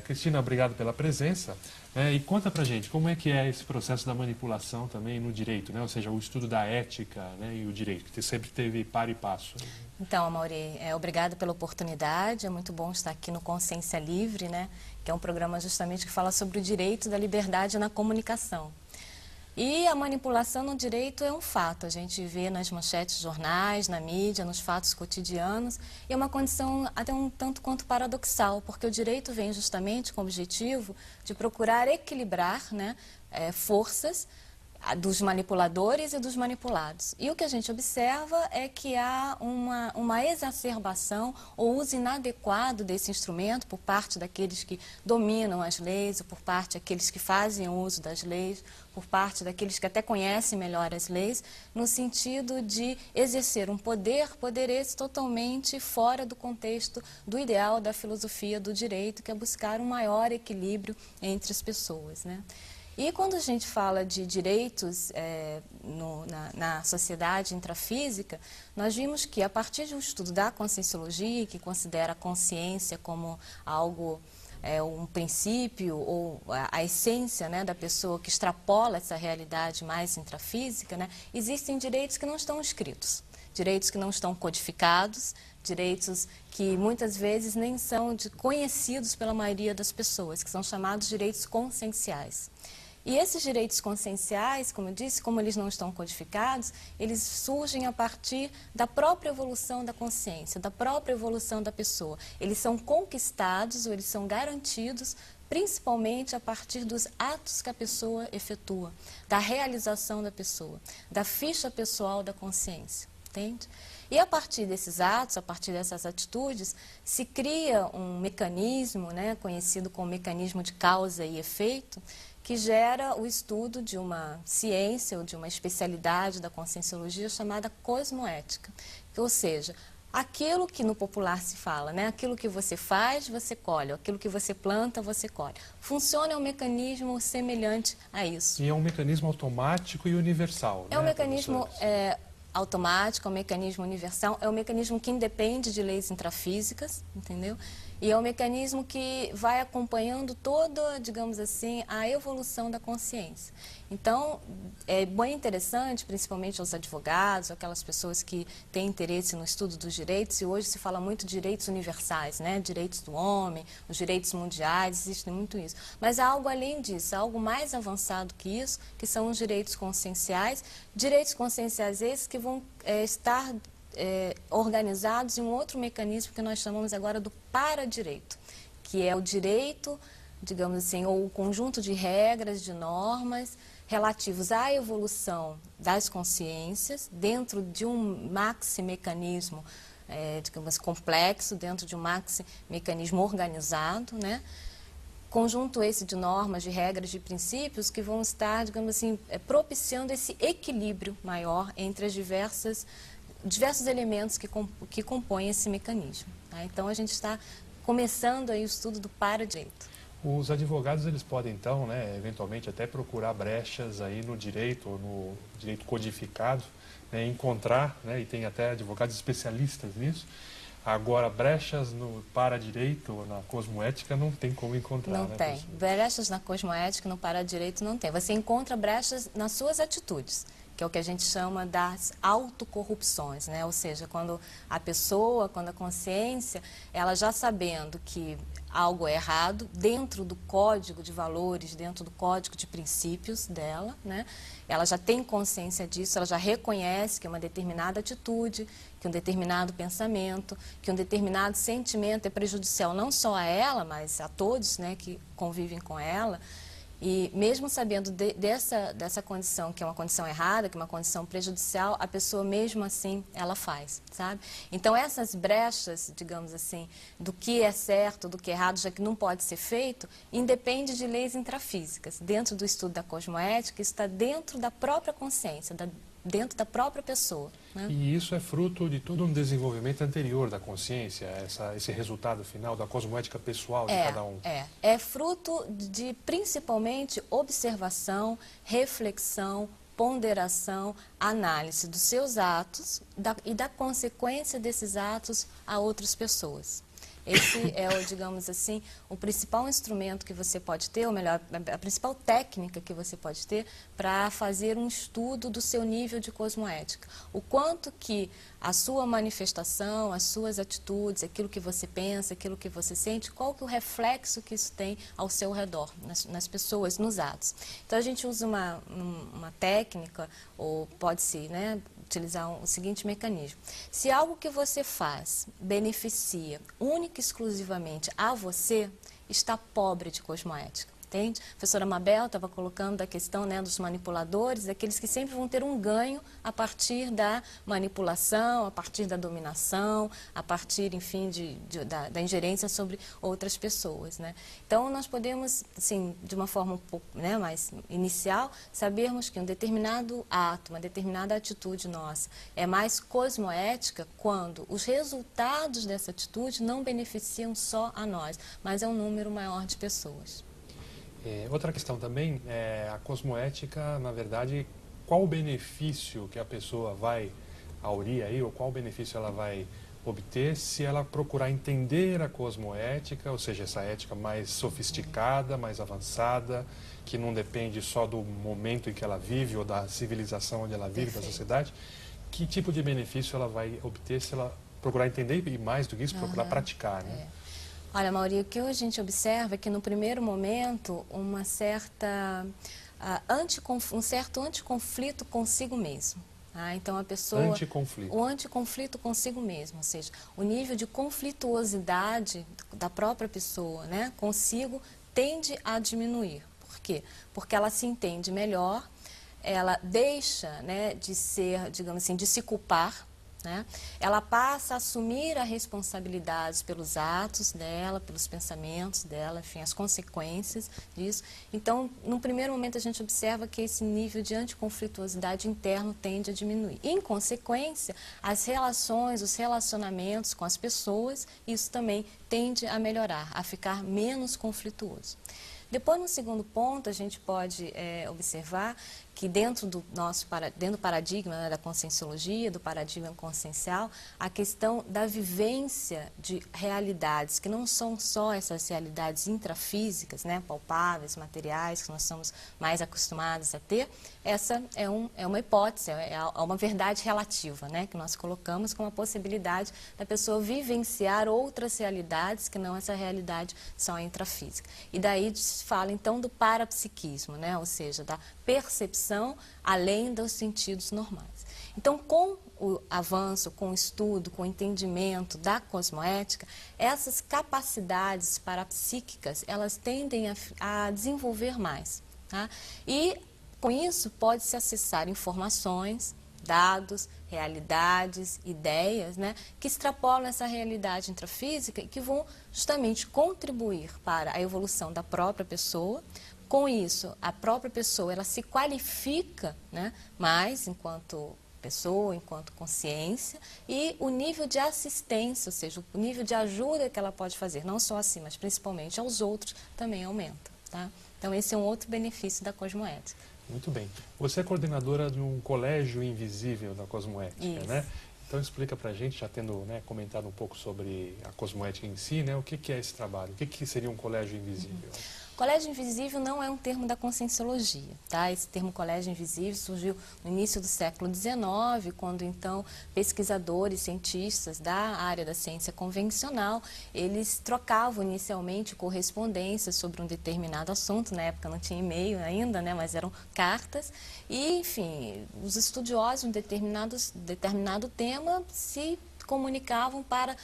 Cristina, obrigado pela presença. E conta pra gente, como é que é esse processo da manipulação também no direito, né? Ou seja, o estudo da ética, né, e o direito, que sempre teve par e passo. Então, Amaury, obrigada pela oportunidade, é muito bom estar aqui no Consciência Livre, né, que é um programa justamente que fala sobre o direito da liberdade na comunicação. E a manipulação no direito é um fato, a gente vê nas manchetes de jornais, na mídia, nos fatos cotidianos, e é uma condição até um tanto quanto paradoxal, porque o direito vem justamente com o objetivo de procurar equilibrar, né, forças dos manipuladores e dos manipulados. E o que a gente observa é que há uma exacerbação ou uso inadequado desse instrumento por parte daqueles que dominam as leis, ou por parte daqueles que fazem uso das leis, por parte daqueles que até conhecem melhor as leis, no sentido de exercer um poder esse totalmente fora do contexto do ideal da filosofia do direito, que é buscar um maior equilíbrio entre as pessoas, né? E quando a gente fala de direitos na sociedade intrafísica, nós vimos que a partir de um estudo da conscienciologia, que considera a consciência como algo, um princípio ou a essência, né, da pessoa que extrapola essa realidade mais intrafísica, né, existem direitos que não estão escritos, direitos que não estão codificados, direitos que muitas vezes nem são conhecidos pela maioria das pessoas, que são chamados direitos conscienciais. E esses direitos conscienciais, como eu disse, como eles não estão codificados, eles surgem a partir da própria evolução da consciência, da própria evolução da pessoa. Eles são conquistados ou eles são garantidos principalmente a partir dos atos que a pessoa efetua, da realização da pessoa, da ficha pessoal da consciência, entende? E a partir desses atos, a partir dessas atitudes, se cria um mecanismo, né, conhecido como mecanismo de causa e efeito, que gera o estudo de uma ciência ou de uma especialidade da conscienciologia chamada cosmoética. Ou seja, aquilo que no popular se fala, né? Aquilo que você faz, você colhe, aquilo que você planta, você colhe. Funciona um mecanismo semelhante a isso. E é um mecanismo automático e universal, É um mecanismo automático, é um mecanismo universal, é um mecanismo que independe de leis intrafísicas, entendeu? E é um mecanismo que vai acompanhando toda, digamos assim, a evolução da consciência. Então, é bem interessante, principalmente aos advogados, aquelas pessoas que têm interesse no estudo dos direitos, e hoje se fala muito de direitos universais, né? Direitos do homem, os direitos mundiais, existe muito isso. Mas há algo além disso, há algo mais avançado que isso, que são os direitos conscienciais esses que vão estar organizados em um outro mecanismo que nós chamamos agora do paradireito, que é o direito, digamos assim, ou o conjunto de regras, de normas relativos à evolução das consciências dentro de um maxi-mecanismo, digamos, complexo, dentro de um maxi-mecanismo organizado, né? Conjunto esse de normas, de regras, de princípios que vão estar, digamos assim, propiciando esse equilíbrio maior entre as diversos elementos que compõem esse mecanismo. Tá? Então, a gente está começando aí o estudo do paradireito. Os advogados, eles podem, então, né, eventualmente até procurar brechas aí no direito, ou no direito codificado, né, encontrar, né, e tem até advogados especialistas nisso. Agora, brechas no paradireito ou na cosmoética não tem como encontrar, não né, tem. professor? Brechas na cosmoética, no paradireito, não tem. Você encontra brechas nas suas atitudes, que é o que a gente chama das autocorrupções, né? Ou seja, quando a pessoa, quando a consciência, ela já sabendo que algo é errado, dentro do código de valores, dentro do código de princípios dela, né? Ela já tem consciência disso, ela já reconhece que uma determinada atitude, que um determinado pensamento, que um determinado sentimento é prejudicial não só a ela, mas a todos, né, que convivem com ela. E mesmo sabendo dessa condição, que é uma condição errada, que é uma condição prejudicial, a pessoa mesmo assim, ela faz, sabe? Então essas brechas, digamos assim, do que é certo, do que é errado, já que não pode ser feito, independe de leis intrafísicas. Dentro do estudo da cosmoética, isso está dentro da própria consciência, dentro da própria pessoa. Né? E isso é fruto de todo um desenvolvimento anterior da consciência, esse resultado final da cosmoética pessoal de cada um. É fruto de, principalmente, observação, reflexão, ponderação, análise dos seus atos e da consequência desses atos a outras pessoas. Esse é, digamos assim, o principal instrumento que você pode ter, ou melhor, a principal técnica que você pode ter para fazer um estudo do seu nível de cosmoética. O quanto que a sua manifestação, as suas atitudes, aquilo que você pensa, aquilo que você sente, qual que é o reflexo que isso tem ao seu redor, nas pessoas, nos atos. Então, a gente usa uma técnica, ou pode-se, né, utilizar o seguinte mecanismo. Se algo que você faz beneficia única e exclusivamente a você, está pobre de cosmoética. Entende? A professora Mabel estava colocando a questão, né, dos manipuladores, daqueles que sempre vão ter um ganho a partir da manipulação, a partir da dominação, a partir, enfim, da ingerência sobre outras pessoas, né? Então, nós podemos, assim, de uma forma um pouco, né, mais inicial, sabermos que um determinado ato, uma determinada atitude nossa é mais cosmoética quando os resultados dessa atitude não beneficiam só a nós, mas é um número maior de pessoas. Outra questão também é a cosmoética, na verdade, qual o benefício que a pessoa vai aurir aí, ou qual o benefício ela vai obter se ela procurar entender a cosmoética, ou seja, essa ética mais sofisticada, mais avançada, que não depende só do momento em que ela vive ou da civilização onde ela vive, da sociedade. Que tipo de benefício ela vai obter se ela procurar entender e, mais do que isso, procurar praticar, né? Olha, Mauri, o que a gente observa é que no primeiro momento um certo anticonflito consigo mesmo. Então a pessoa... Anticonflito. O anticonflito consigo mesmo, ou seja, o nível de conflituosidade da própria pessoa, né, consigo tende a diminuir. Por quê? Porque ela se entende melhor, ela deixa, né, de ser, digamos assim, de se culpar, né? Ela passa a assumir a responsabilidade pelos atos dela, pelos pensamentos dela, enfim, as consequências disso. Então, no primeiro momento, a gente observa que esse nível de anticonflituosidade interno tende a diminuir. Em consequência, as relações, os relacionamentos com as pessoas, isso também tende a melhorar, a ficar menos conflituoso. Depois, no segundo ponto, a gente pode observar que dentro do paradigma, né, da conscienciologia, do paradigma consciencial, a questão da vivência de realidades, que não são só essas realidades intrafísicas, né, palpáveis, materiais, que nós estamos mais acostumados a ter, essa é uma hipótese, é uma verdade relativa, né, que nós colocamos como a possibilidade da pessoa vivenciar outras realidades que não essa realidade só intrafísica. E daí se fala, então, do parapsiquismo, né, ou seja, da percepção além dos sentidos normais. Então, com o avanço, com o estudo, com o entendimento da cosmoética, essas capacidades parapsíquicas, elas tendem a desenvolver mais. Tá? E, com isso, pode-se acessar informações, dados, realidades, ideias, né, que extrapolam essa realidade intrafísica e que vão justamente contribuir para a evolução da própria pessoa. Com isso, a própria pessoa ela se qualifica, né, mais enquanto pessoa, enquanto consciência, e o nível de assistência, ou seja, o nível de ajuda que ela pode fazer, não só a si, mas principalmente aos outros, também aumenta. Tá? Então, esse é um outro benefício da cosmoética. Muito bem. Você é coordenadora de um colégio invisível da cosmoética, Isso. né? Então, explica para a gente, já tendo, né, comentado um pouco sobre a cosmoética em si, né, o que é esse trabalho? O que seria um colégio invisível? Colégio invisível não é um termo da conscienciologia, tá? Esse termo colégio invisível surgiu no início do século XIX, quando então pesquisadores, cientistas da área da ciência convencional, eles trocavam inicialmente correspondências sobre um determinado assunto, na época não tinha e-mail ainda, né, mas eram cartas, e enfim, os estudiosos de um determinado tema se comunicavam para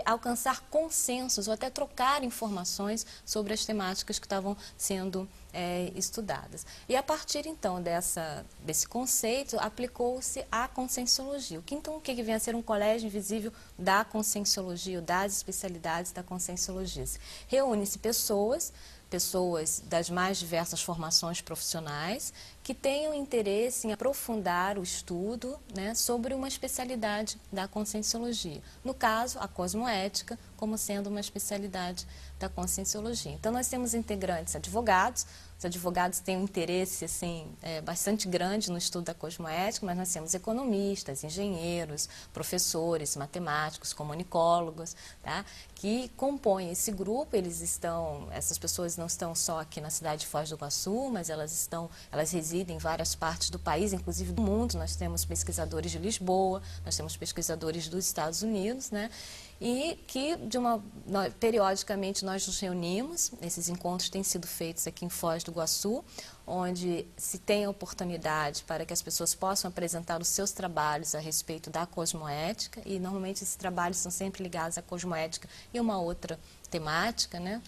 alcançar consensos ou até trocar informações sobre as temáticas que estavam sendo estudadas. E a partir então desse conceito, aplicou-se a conscienciologia. Então, o que vem a ser um colégio invisível da conscienciologia, ou das especialidades da conscienciologia? Reúne-se pessoas das mais diversas formações profissionais que tenham interesse em aprofundar o estudo, né, sobre uma especialidade da conscienciologia. No caso, a cosmoética, como sendo uma especialidade da conscienciologia. Então, nós temos integrantes advogados, Os advogados têm um interesse assim, bastante grande no estudo da cosmoética, mas nós temos economistas, engenheiros, professores, matemáticos, comunicólogos, tá? Que compõem esse grupo. Essas pessoas não estão só aqui na cidade de Foz do Iguaçu, mas elas residem em várias partes do país, inclusive do mundo. Nós temos pesquisadores de Lisboa, nós temos pesquisadores dos Estados Unidos, né? E que periodicamente nós nos reunimos. Esses encontros têm sido feitos aqui em Foz do Iguaçu, onde se tem a oportunidade para que as pessoas possam apresentar os seus trabalhos a respeito da cosmoética, e normalmente esses trabalhos são sempre ligados à cosmoética e uma outra temática, né?